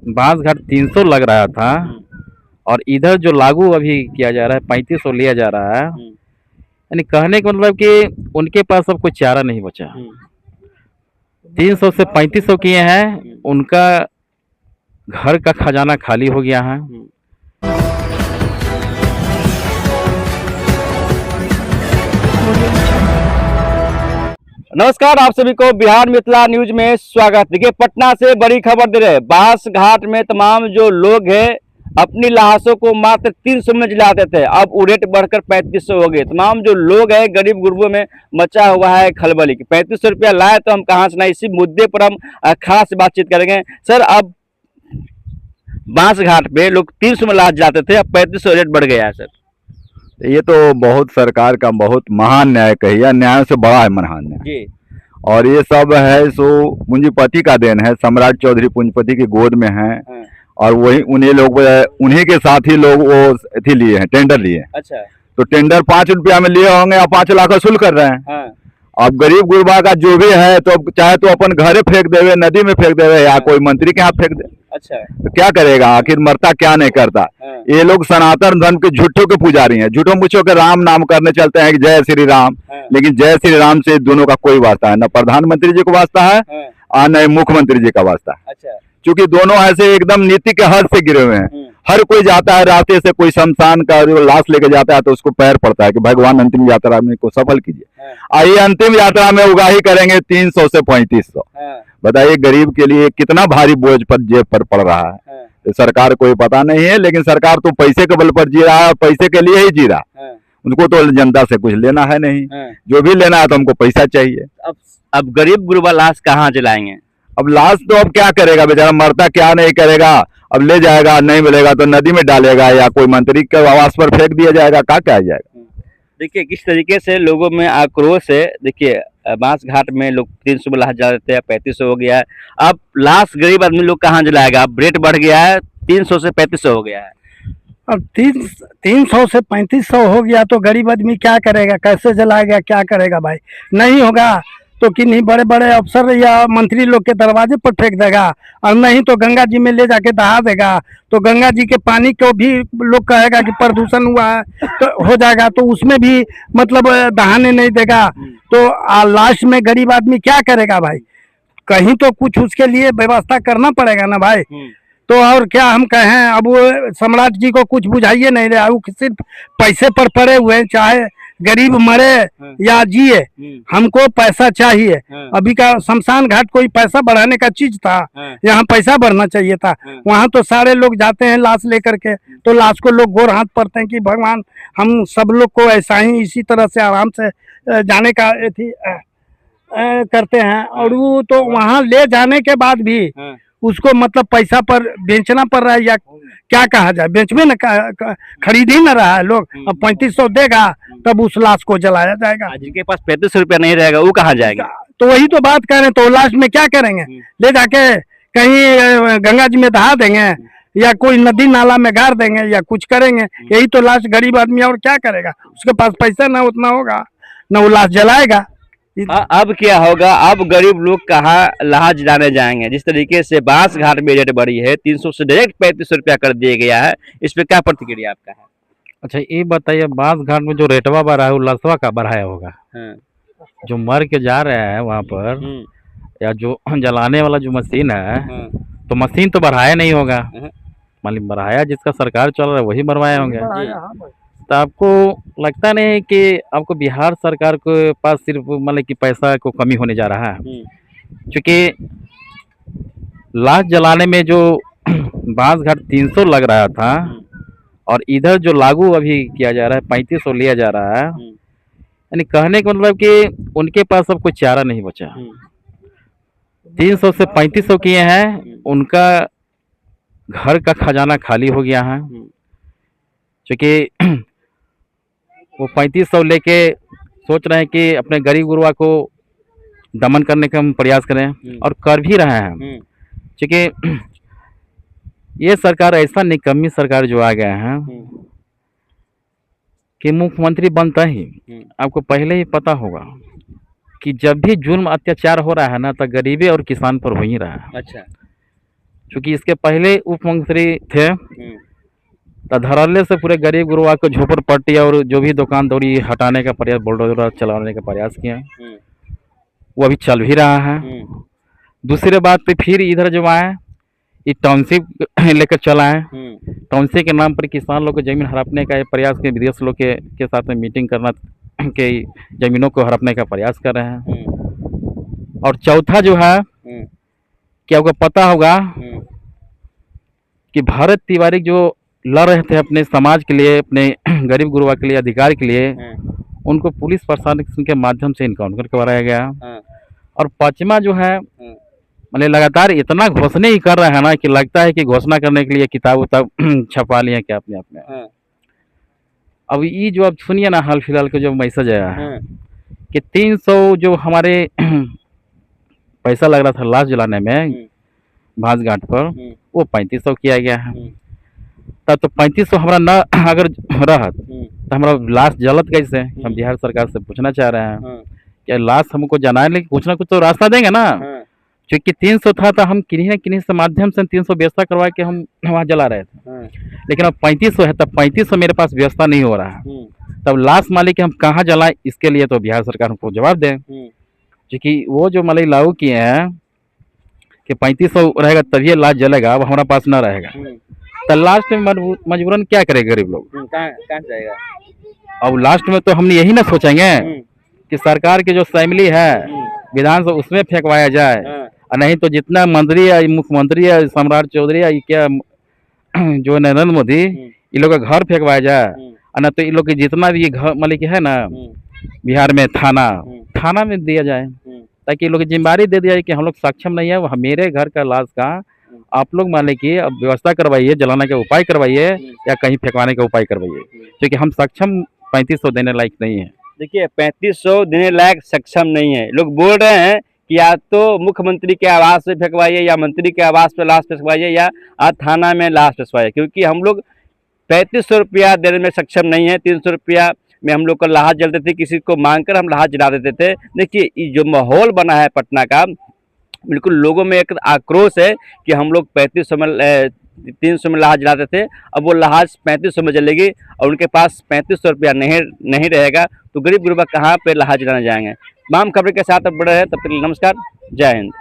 बांस घाट 300 लग रहा था और इधर जो लागू अभी किया जा रहा है 3500 लिया जा रहा है। यानी कहने का मतलब कि उनके पास अब कोई चारा नहीं बचा। 300 से 3500 किए हैं, उनका घर का खजाना खाली हो गया है। नमस्कार, आप सभी को बिहार मिथिला न्यूज में स्वागत। देखिए, पटना से बड़ी खबर दे रहे हैं। बांस घाट में तमाम जो लोग हैं अपनी लाशों को मात्र 300 में जलाते थे, अब वो रेट बढ़कर 3500 हो गए। तमाम जो लोग हैं गरीब गुरबों में मचा हुआ है खलबली की। 3500 रुपया लाए तो हम कहाँ से ना, इसी मुद्दे पर हम खास बातचीत करेंगे। सर, अब बांस घाट पे लोग 300 में लाश जाते थे, अब 3500 रेट बढ़ गया है। सर, ये तो बहुत सरकार का बहुत महान न्याय कहिए, न्याय से बड़ा है महान न्याय जी। और ये सब है सो पूंजीपति का देन है। सम्राट चौधरी पूंजीपति की गोद में है और वही उन्हीं के साथ ही लोग वो थी लिए हैं, टेंडर लिए हैं। अच्छा। तो टेंडर 5 रुपया में लिए होंगे और 5 लाख वसूल कर रहे हैं। अब गरीब गुरबा का जो भी है तो चाहे तो अपन घरे फेंक देवे, नदी में फेंक देवे या कोई मंत्री के यहाँ फेंक दे। अच्छा। तो क्या करेगा, आखिर मरता क्या नहीं करता। ये लोग सनातन धर्म के झूठों के पुजारी हैं, झूठों मुझों के राम नाम करने चलते हैं कि जय श्री राम, लेकिन जय श्री राम से दोनों का कोई वास्ता है, न प्रधानमंत्री जी को वास्ता है और न मुख्यमंत्री जी का वास्ता है। अच्छा। क्योंकि दोनों ऐसे एकदम नीति के हद से गिरे हुए हैं। हर कोई जाता है रास्ते से, कोई शमशान का जो लाश लेके जाता है तो उसको पैर पड़ता है कि भगवान अंतिम यात्रा में को सफल कीजिए। आइए अंतिम यात्रा में उगाही करेंगे 300 से 3500। बताइए गरीब के लिए कितना भारी बोझ पर जेब पर पड़ रहा है। तो सरकार को पता नहीं है, लेकिन सरकार तो पैसे के बल पर जी रहा है, पैसे के लिए ही जी रहा है। उनको तो जनता से कुछ लेना है नहीं, जो भी लेना है तो हमको पैसा चाहिए। अब गरीब गुरबा लाश कहाँ जलाएंगे? अब लाश तो अब क्या करेगा बेचारा, मरता क्या नहीं करेगा। अब ले जाएगा, नहीं मिलेगा तो नदी में डालेगा या कोई मंत्री के आवास पर फेंक दिया जाएगा, क्या जाएगा। देखिए किस तरीके से लोगों में आक्रोश है। देखिए बांस घाट में लोग 300 में लाश जलाते हैं, 3500 हो गया है। अब लाश गरीब आदमी लोग कहाँ जलाएगा? अब रेट बढ़ गया है, 300 से 3500 हो गया है। अब 300 से 3500 हो गया तो गरीब आदमी क्या करेगा, कैसे जलाएगा, क्या करेगा भाई? नहीं होगा तो किन्हीं बड़े बड़े अफसर या मंत्री लोग के दरवाजे पर फेंक देगा, और नहीं तो गंगा जी में ले जाके दहा देगा। तो गंगा जी के पानी को भी लोग कहेगा कि प्रदूषण हुआ है तो हो जाएगा, तो उसमें भी मतलब दहाने नहीं देगा। तो लास्ट में गरीब आदमी क्या करेगा भाई? कहीं तो कुछ उसके लिए व्यवस्था करना पड़ेगा ना भाई। तो और क्या हम कहें, अब वो सम्राट जी को कुछ बुझाइए नहीं रहा, वो सिर्फ पैसे पर पड़े हुए हैं। चाहे गरीब मरे या जिए, हमको पैसा चाहिए। अभी का शमशान घाट कोई पैसा बढ़ाने का चीज था, यहाँ पैसा बढ़ना चाहिए था। वहाँ तो सारे लोग जाते हैं लाश लेकर के, तो लाश को लोग गोर हाथ पड़ते हैं कि भगवान हम सब लोग को ऐसा ही इसी तरह से आराम से जाने का करते हैं। और वो तो वहाँ ले जाने के बाद भी उसको मतलब पैसा पर बेचना पड़ रहा है, या क्या कहा जाए, बेच में न खरीद ही न रहा है लोग। अब 3500 देगा तब उस लाश को जलाया जाएगा। जिनके पास 3500 रुपया नहीं रहेगा वो कहाँ जाएगा? तो वही तो बात कर रहे हैं। तो लाश में क्या करेंगे? ले जाके कहीं गंगा जी में दहा देंगे या कोई नदी नाला में गाड़ देंगे या कुछ करेंगे। यही तो लाश गरीब आदमी और क्या करेगा? उसके पास पैसा ना उतना होगा न वो लाश जलाएगा। अब क्या होगा? अब गरीब लोग कहाँ लाश जलाने जाएंगे? जिस तरीके से बांस घाट में रेट बढ़ी है, 300 से डायरेक्ट 3500 रुपया कर दिया गया है, इस पे क्या प्रतिक्रिया आपका है? अच्छा ये बताइए, बांस घाट में जो रेटवा बढ़ा है वो लसवा का बढ़ाया होगा? जो मर के जा रहे हैं वहाँ पर या जो जलाने वाला जो मशीन है, तो मशीन तो बढ़ाया नहीं होगा। मालूम बढ़ाया जिसका सरकार चल रहा है वही बढ़वाए होंगे। तो आपको लगता नहीं है कि आपको बिहार सरकार के पास सिर्फ मतलब कि पैसा को कमी होने जा रहा है? क्योंकि लाश जलाने में जो बांस घाट 300 लग रहा था और इधर जो लागू अभी किया जा रहा है 3500 लिया जा रहा है। यानी कहने का मतलब कि उनके पास अब कोई चारा नहीं बचा। 300 से 3500 किए हैं, उनका घर का खजाना खाली हो गया है। क्योंकि वो 3500 लेके सोच रहे हैं कि अपने गरीब गुरबा को दमन करने का हम प्रयास करें, और कर भी रहे हैं। क्योंकि ये सरकार ऐसा निकम्मी सरकार जो आ गए हैं कि मुख्यमंत्री बनता ही आपको पहले ही पता होगा कि जब भी जुल्म अत्याचार हो रहा है ना, तो गरीबे और किसान पर हो ही रहा है। अच्छा। क्योंकि इसके पहले उप मंत्री थे, तो धड़ल्ले से पूरे गरीब गुरुआ को झोपड़पट्टी और जो भी दुकान दौड़ी हटाने का प्रयास, बुलडोजर चलाने का प्रयास किया, वो अभी चल भी रहा है। दूसरी बात पे फिर इधर जो आए, ये टाउनशिप लेकर चला है। टाउनशिप के नाम पर किसान लोग को जमीन हड़पने का प्रयास के, विदेश लोग के साथ में मीटिंग करना के जमीनों को हड़पने का प्रयास कर रहे हैं। और चौथा जो है, क्या आपको पता होगा कि भरत तिवारी जो लड़ रहे थे अपने समाज के लिए, अपने गरीब गुरुआ के लिए, अधिकार के लिए, उनको पुलिस प्रशासन के माध्यम से इनकाउंटर करवाया गया। और पांचवा जो है, मतलब लगातार इतना घोषणे ही कर रहा है ना कि लगता है कि घोषणा करने के लिए किताब उताब छपा लिए क्या अपने आप में। अब ये जो अब सुनिए ना, हाल फिलहाल के जो मैसेज आया है कि 300 जो हमारे पैसा लग रहा था लाश जलाने में भांस घाट पर, वो 3500 किया गया है। तब तो 3500 हमारा न अगर रहत तो हमारा लाश जलत कैसे? हम बिहार सरकार से पूछना चाह रहे हैं, क्या लाश हमको जलाने के कुछ ना कुछ तो रास्ता देंगे ना? क्योंकि 300 था तो हम किन्हीं न किन्हीं से माध्यम से 300 व्यवस्था करवा के हम वहाँ जला रहे थे। लेकिन अब 3500 है, तब 3500 मेरे पास व्यवस्था नहीं हो रहा है, तब लाश मालिक हम कहाँ जलाएं? इसके लिए तो बिहार सरकार हमको जवाब दें, क्योंकि वो जो मतलब लागू किए हैं कि 3500 रहेगा तभी लाश जलेगा, अब हमारा पास न रहेगा, तो लास्ट में मजबूरन क्या करेगा गरीब लोग? कहाँ जाएगा? अब लास्ट में तो हमने यही ना सोचेंगे कि सरकार की जो असेंबली है विधानसभा, उसमें फेंकवाया जाए, और नहीं तो जितना मंत्री है, मुख्यमंत्री है, सम्राट चौधरी है, क्या जो नरेंद्र मोदी, ये लोग का घर फेंकवाया जाए, और न तो ये लोग के जितना भी घर मतलब है ना बिहार में थाना में दिया जाए, ताकि ये लोग की जिम्मेदारी दे दिया जाए कि हम लोग सक्षम नहीं है, वो मेरे घर का लाश का आप लोग मान लीजिए अब व्यवस्था करवाइए, जलाने का उपाय करवाइए या कहीं फेंकवाने का उपाय करवाइए, क्योंकि हम सक्षम 3500 देने लायक नहीं है। देखिए 3500 देने लायक सक्षम नहीं है। लोग बोल रहे हैं कि या तो मुख्यमंत्री के आवास पे फेंकवाइए, या मंत्री के आवास पे लाश फेंकवाइए, या थाना में लाश फेंकवाइए, क्योंकि हम लोग 3500 रुपया देने में सक्षम नहीं है। 300 रुपया में हम लोग का लाश जलते थे, किसी को मांगकर हम लाश जला देते थे। देखिए ये जो माहौल बना है पटना का, बिल्कुल लोगों में एक आक्रोश है कि हम लोग 3500 में 300 में लाश जलाते थे, अब वो लाश 3500 में जलेगी और उनके पास 3500 रुपया नहीं रहेगा, तो गरीब गुरबा कहाँ पे लाश जलाने जाएंगे। तमाम खबर के साथ अब बढ़ रहे हैं, तब तक नमस्कार, जय हिंद।